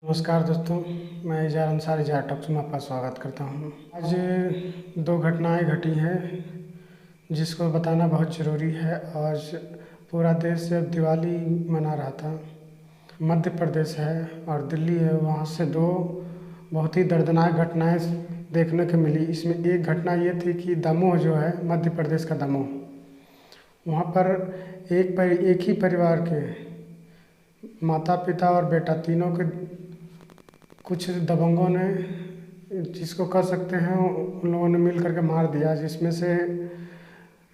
नमस्कार दोस्तों, मैं इजार अंसारी इजार टॉक्स में आपका स्वागत करता हूँ। आज दो घटनाएं घटी हैं जिसको बताना बहुत ज़रूरी है। आज पूरा देश जब दिवाली मना रहा था, मध्य प्रदेश है और दिल्ली है, वहाँ से दो बहुत ही दर्दनाक घटनाएं देखने को मिली। इसमें एक घटना ये थी कि दमोह जो है, मध्य प्रदेश का दमोह, वहाँ पर एक ही परिवार के माता पिता और बेटा तीनों के कुछ दबंगों ने, जिसको कह सकते हैं, उन लोगों ने मिल करके मार दिया। जिसमें से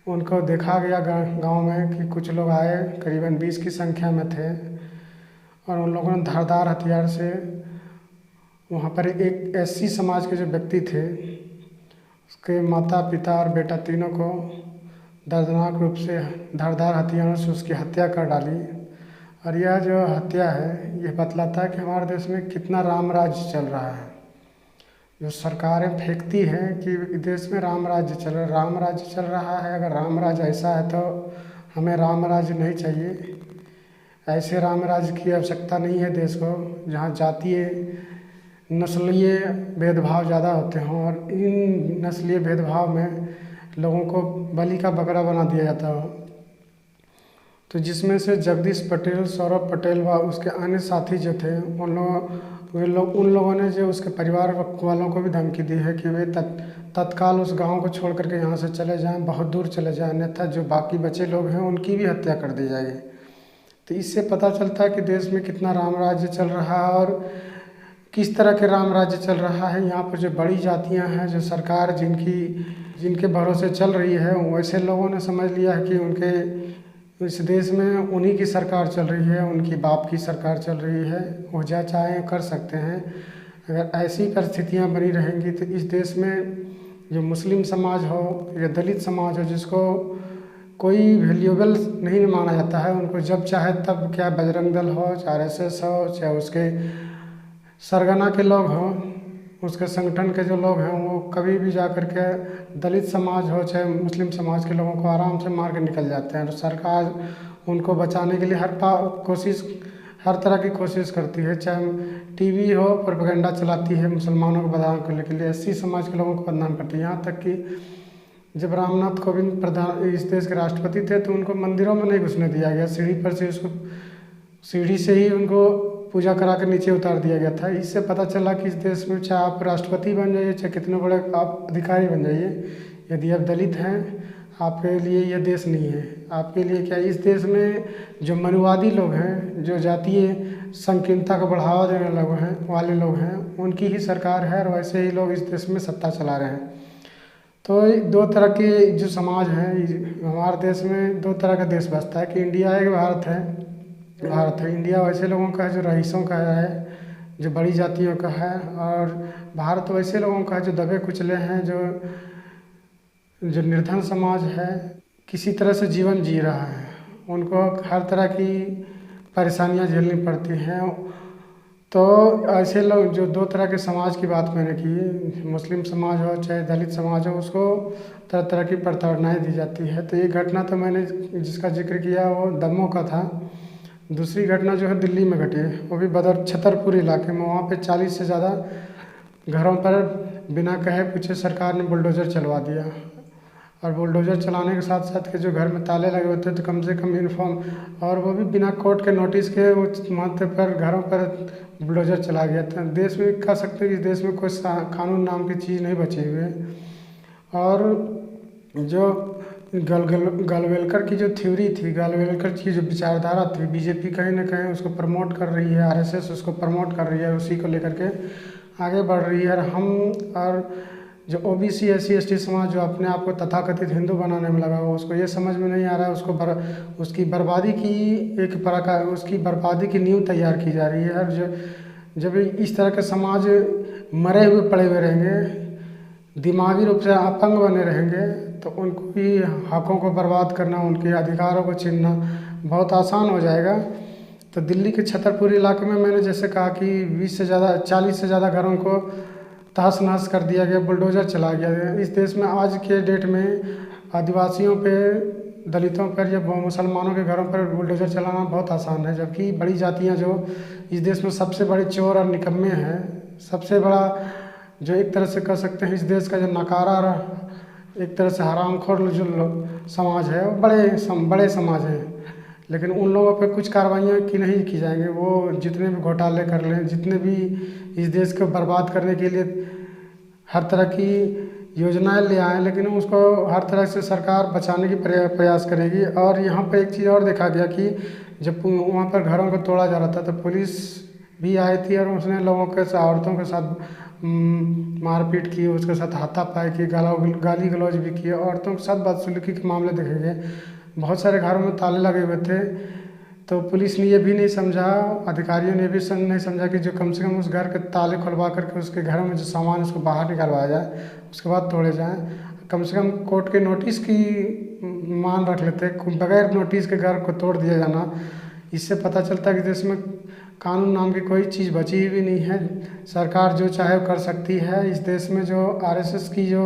उनको देखा गया गांव में कि कुछ लोग आए, करीबन 20 की संख्या में थे, और उन लोगों ने धारदार हथियार से वहाँ पर एक एससी समाज के जो व्यक्ति थे, उसके माता पिता और बेटा तीनों को दर्दनाक रूप से धारदार हथियारों से उसकी हत्या कर डाली। और यह जो हत्या है, यह बतलाता है कि हमारे देश में कितना राम राज्य चल रहा है। जो सरकारें फेंकती हैं कि देश में राम राज्य चल रहा है। अगर राम राज्य ऐसा है तो हमें राम राज्य नहीं चाहिए। ऐसे राम राज्य की आवश्यकता नहीं है देश को, जहाँ जातीय नस्लीय भेदभाव ज़्यादा होते हों और इन नस्लीय भेदभाव में लोगों को बलि का बकरा बना दिया जाता हो। तो जिसमें से जगदीश पटेल, सौरभ पटेल व उसके अन्य साथी जो थे, उन लोगों ने जो उसके परिवार वालों को भी धमकी दी है कि वे तत्काल उस गांव को छोड़ करके यहाँ से चले जाएं, बहुत दूर चले जाएं, अन्यथा जो बाकी बचे लोग हैं उनकी भी हत्या कर दी जाएगी। तो इससे पता चलता है कि देश में कितना राम राज्य चल रहा है और किस तरह के राम राज्य चल रहा है। यहाँ पर जो बड़ी जातियाँ हैं, जो सरकार जिनके भरोसे चल रही है, वैसे लोगों ने समझ लिया है कि उनके इस देश में उन्हीं की सरकार चल रही है, उनकी बाप की सरकार चल रही है, वो जो चाहें कर सकते हैं। अगर ऐसी परिस्थितियां बनी रहेंगी तो इस देश में जो मुस्लिम समाज हो या दलित समाज हो, जिसको कोई वैल्यूएबल नहीं माना जाता है, उनको जब चाहे तब, क्या बजरंग दल हो, चाहे RSS हो, चाहे उसके सरगना के लोग हों, उसके संगठन के जो लोग हैं, वो कभी भी जा कर के दलित समाज हो चाहे मुस्लिम समाज के लोगों को आराम से मार के निकल जाते हैं। तो सरकार उनको बचाने के लिए हर तरह की कोशिश करती है। चाहे टीवी हो, प्रोपेगेंडा चलाती है, मुसलमानों को बदनाम करने के लिए एससी समाज के लोगों को बदनाम करती है। यहाँ तक कि जब रामनाथ कोविंद इस देश के राष्ट्रपति थे तो उनको मंदिरों में नहीं घुसने दिया गया, सीढ़ी से ही उनको पूजा करा कर नीचे उतार दिया गया था। इससे पता चला कि इस देश में चाहे आप राष्ट्रपति बन जाइए, चाहे कितने बड़े आप अधिकारी बन जाइए, यदि आप दलित हैं, आपके लिए यह देश नहीं है। आपके लिए क्या, इस देश में जो मनुवादी लोग हैं, जो जातीय संकीर्णता को बढ़ावा देने वाले लोग हैं, उनकी ही सरकार है और वैसे ही लोग इस देश में सत्ता चला रहे हैं। तो दो तरह के जो समाज हैं हमारे देश में, दो तरह का देश बसता है कि इंडिया है कि भारत है। इंडिया वैसे लोगों का है जो रईसों का है, जो बड़ी जातियों का है, और भारत वैसे लोगों का है जो दबे कुचले हैं, जो निर्धन समाज है, किसी तरह से जीवन जी रहा है, उनको हर तरह की परेशानियां झेलनी पड़ती हैं। तो ऐसे लोग, जो दो तरह के समाज की बात मैंने की, मुस्लिम समाज हो चाहे दलित समाज हो, उसको तरह तरह की प्रताड़नाएं दी जाती है। तो एक घटना तो मैंने जिसका जिक्र किया वो दमोह का था। दूसरी घटना जो है दिल्ली में घटी है, वो भी छतरपुर इलाके में। वहाँ पे 40 से ज़्यादा घरों पर बिना कहे पूछे सरकार ने बुलडोज़र चलवा दिया, और बुलडोज़र चलाने के साथ साथ के जो घर में ताले लगे होते तो कम से कम इन्फॉर्म, और वो भी बिना कोर्ट के नोटिस के वो माथे पर घरों पर बुलडोज़र चला गया था। देश में कह सकते हैं कि देश में कोई कानून नाम की चीज़ नहीं बची हुई है। और जो गलवेलकर की जो थ्योरी थी, गलवेलकर की जो विचारधारा थी, बीजेपी कहीं ना कहीं उसको प्रमोट कर रही है, RSS उसको प्रमोट कर रही है, उसी को लेकर के आगे बढ़ रही है। और जो OBC SC ST समाज जो अपने आप को तथाकथित हिंदू बनाने में लगा हुआ, उसको ये समझ में नहीं आ रहा है, उसकी बर्बादी की नींव तैयार की जा रही है। और जब इस तरह के समाज मरे हुए पड़े हुए रहेंगे, दिमागी रूप से अपंग बने रहेंगे, तो उनको भी हकों को बर्बाद करना, उनके अधिकारों को छीनना बहुत आसान हो जाएगा। तो दिल्ली के छतरपुर इलाके में मैंने जैसे कहा कि 40 से ज़्यादा घरों को तहस नहस कर दिया गया, बुलडोज़र चला गया। इस देश में आज के डेट में आदिवासियों पे दलितों पर या मुसलमानों के घरों पर बुलडोज़र चलाना बहुत आसान है, जबकि बड़ी जातियाँ जो इस देश में सबसे बड़े चोर और निकम्मे हैं, सबसे बड़ा जो एक तरह से कह सकते हैं इस देश का जो नकारा और एक तरह से हरामखोर जो समाज है, वो बड़े समाज हैं, लेकिन उन लोगों पे कुछ कार्रवाइयाँ की नहीं की जाएंगी। वो जितने भी घोटाले कर लें, जितने भी इस देश को बर्बाद करने के लिए हर तरह की योजनाएं ले आए, लेकिन उसको हर तरह से सरकार बचाने की प्रयास करेगी। और यहाँ पे एक चीज़ और देखा गया कि जब वहाँ पर घरों को तोड़ा जा रहा था तो पुलिस भी आई थी और उसने लोगों के साथ, औरतों के साथ मारपीट की, उसके साथ हाथापाई की, गाली गलौज भी की, औरतों के साथ बदसलूकी के मामले देखे गए। बहुत सारे घरों में ताले लगे हुए थे, तो पुलिस ने ये भी नहीं समझा, अधिकारियों ने भी नहीं समझा कि जो कम से कम उस घर के ताले खुलवा करके उसके घर में जो सामान है उसको बाहर निकलवाया जाए, उसके बाद तोड़े जाएं। कम से कम कोर्ट के नोटिस की मान रख लेते, बगैर नोटिस के घर को तोड़ दिया जाना। इससे पता चलता है कि देश में कानून नाम की कोई चीज़ बची भी नहीं है। सरकार जो चाहे वो कर सकती है। इस देश में जो आरएसएस की जो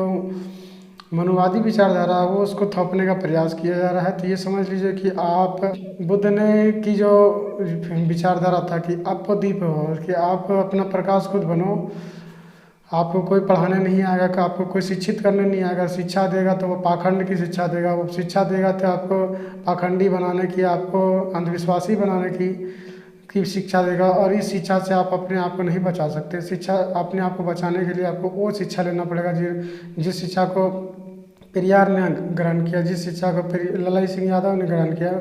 मनुवादी विचारधारा है वो उसको थोपने का प्रयास किया जा रहा है। तो ये समझ लीजिए कि आप बुद्ध ने की जो विचारधारा था कि आपको दीप हो, कि आप अपना प्रकाश खुद बनो, आपको कोई पढ़ाने नहीं आएगा, कि आपको कोई शिक्षित करने नहीं आएगा। शिक्षा देगा तो वो पाखंड की शिक्षा देगा, वो शिक्षा देगा तो आपको पाखंडी बनाने की, आपको अंधविश्वासी बनाने की शिक्षा देगा। और इस शिक्षा से आप अपने आप को नहीं बचा सकते। शिक्षा अपने आप को बचाने के लिए आपको वो शिक्षा लेना पड़ेगा जिस शिक्षा को पेरियार ने ग्रहण किया, जिस शिक्षा को ललाई सिंह यादव ने ग्रहण किया,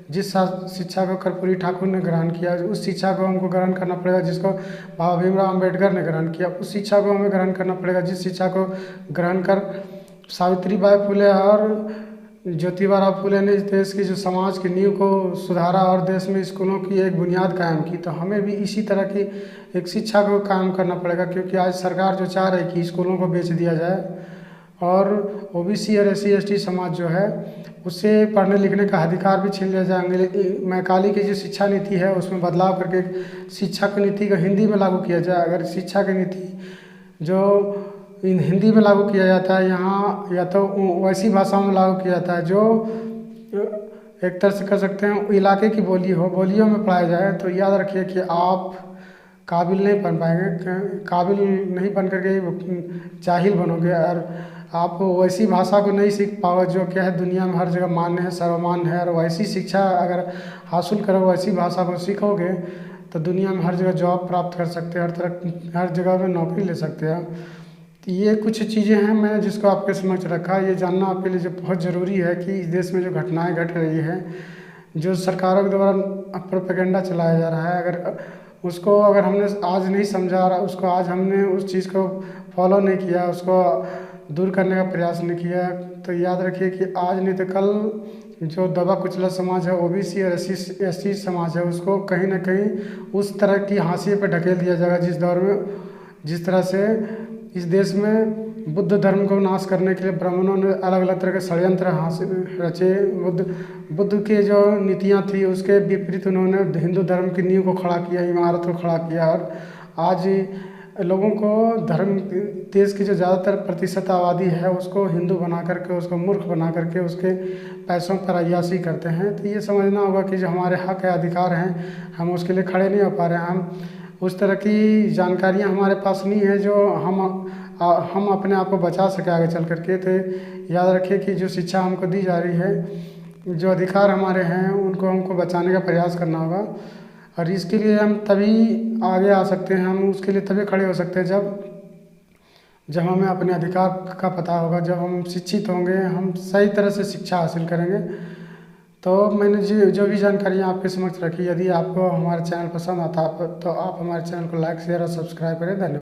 जिस शिक्षा को कर्पूरी ठाकुर ने ग्रहण किया, उस शिक्षा को हमको ग्रहण करना पड़ेगा जिसको बाबा भीमराव अम्बेडकर ने ग्रहण किया। उस शिक्षा को हमें ग्रहण करना पड़ेगा जिस शिक्षा को ग्रहण कर सावित्रीबाई फुले और ज्योतिबा फुले ने इस देश की जो समाज की नींव को सुधारा और देश में स्कूलों की एक बुनियाद कायम की। तो हमें भी इसी तरह की एक शिक्षा को कायम करना पड़ेगा, क्योंकि आज सरकार जो चाह रही है कि स्कूलों को बेच दिया जाए और ओबीसी और SC ST समाज जो है उससे पढ़ने लिखने का अधिकार भी छीन लिया जाएंगे। मैकाली की जो शिक्षा नीति है उसमें बदलाव करके शिक्षा की नीति को हिंदी में लागू किया जाए। अगर शिक्षा की नीति जो हिंदी में लागू किया जाता है यहाँ, या तो वैसी भाषाओं में लागू किया जाता है जो एक तरह से कह सकते हैं इलाके की बोली हो, बोलियों में पढ़ाया जाए, तो याद रखिए कि आप काबिल नहीं बन पाएंगे, काबिल नहीं बन करके जाहिल बनोगे। और आप वैसी भाषा को नहीं सीख पाओगे जो क्या है दुनिया में हर जगह मान्य है, सर्वमान्य है। और वैसी शिक्षा अगर हासिल करो, वैसी भाषा को सीखोगे तो दुनिया में हर जगह जॉब प्राप्त कर सकते हैं, हर जगह में नौकरी ले सकते हैं। तो ये कुछ चीज़ें हैं मैं जिसको आपके समक्ष रखा। ये जानना आपके लिए जो बहुत ज़रूरी है कि इस देश में जो घटनाएँ घट रही है, जो सरकारों के द्वारा प्रोपेगेंडा चलाया जा रहा है, अगर उसको अगर हमने आज नहीं समझा, उसको आज हमने उस चीज़ को फॉलो नहीं किया, उसको दूर करने का प्रयास नहीं किया, तो याद रखिए कि आज नहीं तो कल जो दबा कुचला समाज है, OBC और SC ST समाज है, उसको कहीं ना कहीं उस तरह की हाशिए पर ढकेल दिया जाएगा जिस दौर में, जिस तरह से इस देश में बुद्ध धर्म को नाश करने के लिए ब्राह्मणों ने अलग अलग तरह के षड्यंत्र रचे। बुद्ध के जो नीतियाँ थी उसके विपरीत उन्होंने हिंदू धर्म की नींव को खड़ा किया, इमारत को खड़ा किया। और आज लोगों को धर्म, देश की जो ज़्यादातर प्रतिशत आबादी है उसको हिंदू बना करके, उसको मूर्ख बना करके उसके पैसों पर अय्याशी करते हैं। तो ये समझना होगा कि जो हमारे हक है, अधिकार हैं, हम उसके लिए खड़े नहीं हो पा रहे हैं। हम उस तरह की जानकारियाँ हमारे पास नहीं है जो हम अपने आप को बचा सके आगे चल करके। तो याद रखिए कि जो शिक्षा हमको दी जा रही है, जो अधिकार हमारे हैं, उनको हमको बचाने का प्रयास करना होगा। और इसके लिए हम तभी आगे आ सकते हैं, हम उसके लिए तभी खड़े हो सकते हैं जब हमें अपने अधिकार का पता होगा, जब हम शिक्षित होंगे, हम सही तरह से शिक्षा हासिल करेंगे। तो मैंने जो भी जानकारियाँ आपके समक्ष रखी, यदि आपको हमारे चैनल पसंद आता तो आप हमारे चैनल को लाइक, शेयर और सब्सक्राइब करें। धन्यवाद।